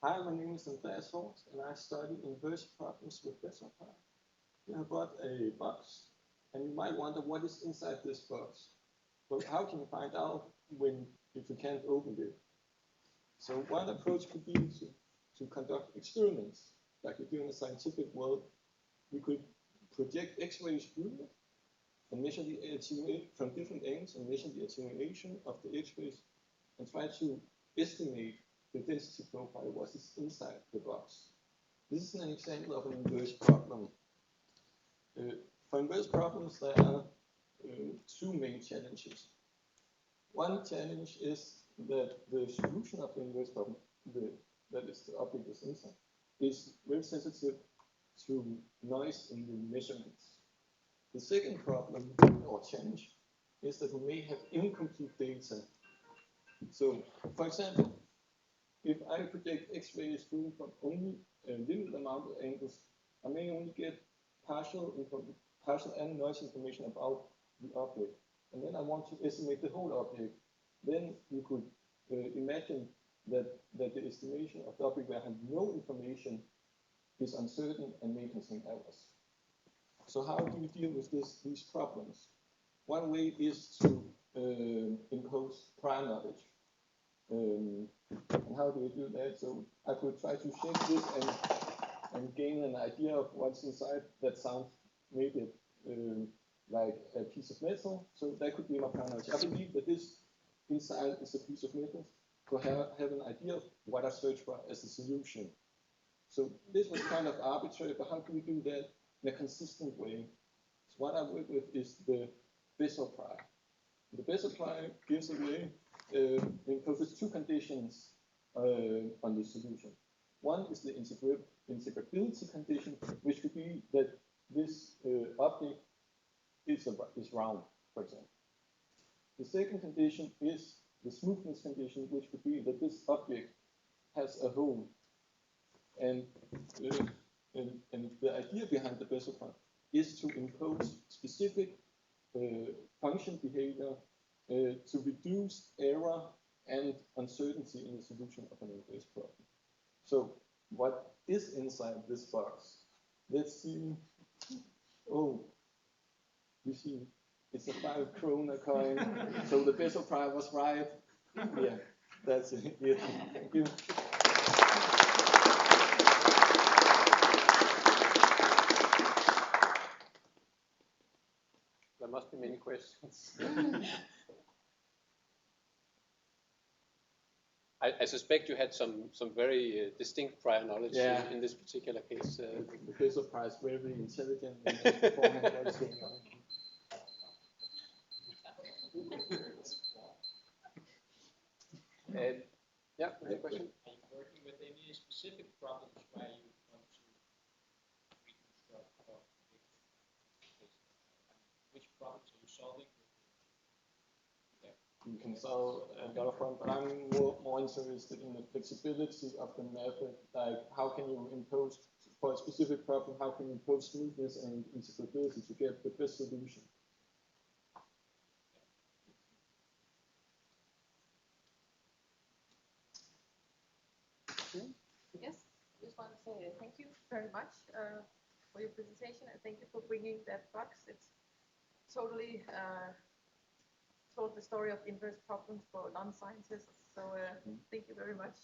Hi, my name is Andreas Horst, and I study inverse problems with Bazaar. We have brought a box, and you might wonder what is inside this box. But how can you find out if you can't open it? So one approach could be to conduct experiments, like we do in the scientific world. We could project X-rays through it and measure the attenuation from different angles and measure the attenuation of the X-rays and try to estimate the density profile what is inside the box. This is an example of an inverse problem. For inverse problems, there are two main challenges. One challenge is that the solution of the inverse problem, that is the object is inside, is very sensitive to noise in the measurements. The second problem or challenge is that we may have incomplete data. So, for example, if I project X-rays through from only a limited amount of angles, I may only get partial and noise information about the object. And then I want to estimate the whole object. Then you could imagine that the estimation of the object where I have no information is uncertain and may contain errors. So how do you deal with these problems? One way is to impose prior knowledge. And how do we do that? So I could try to shake this and gain an idea of what's inside that sounds maybe like a piece of metal. So that could be my prior knowledge. I believe that this inside is a piece of metal to have an idea of what I search for as a solution. So this was kind of arbitrary, but how can we do that in a consistent way? So what I work with is the Bazaar prior. The Bazaar prior gives away imposes two conditions on the solution. One is the integrability condition, which could be that this object is round, for example. The second condition is the smoothness condition, which could be that this object has a hole. And the idea behind the Bazaar prior is to impose specific function behavior to reduce error and uncertainty in the solution of an inverse problem. So what is inside this box? Let's see. Oh, you see, it's a 5 krona coin. So the Bazaar prior was right. Yeah, that's it. Thank you. There must be many questions. I suspect you had some very distinct prior knowledge in this particular case. The Bazaar prior is very intelligent and beforehand what is going on. Yeah, any question? Are you working with any specific problems where you want to reconstruct or which problems are you solving? You can solve a lot of problems, but I'm more interested in the flexibility of the method. Like, how can you impose, for a specific problem, how can you impose smoothness and integrability to get the best solution? Yes, I just want to say thank you very much for your presentation, and thank you for bringing that box. It's totally told the story of inverse problems for non-scientists. So thank you very much.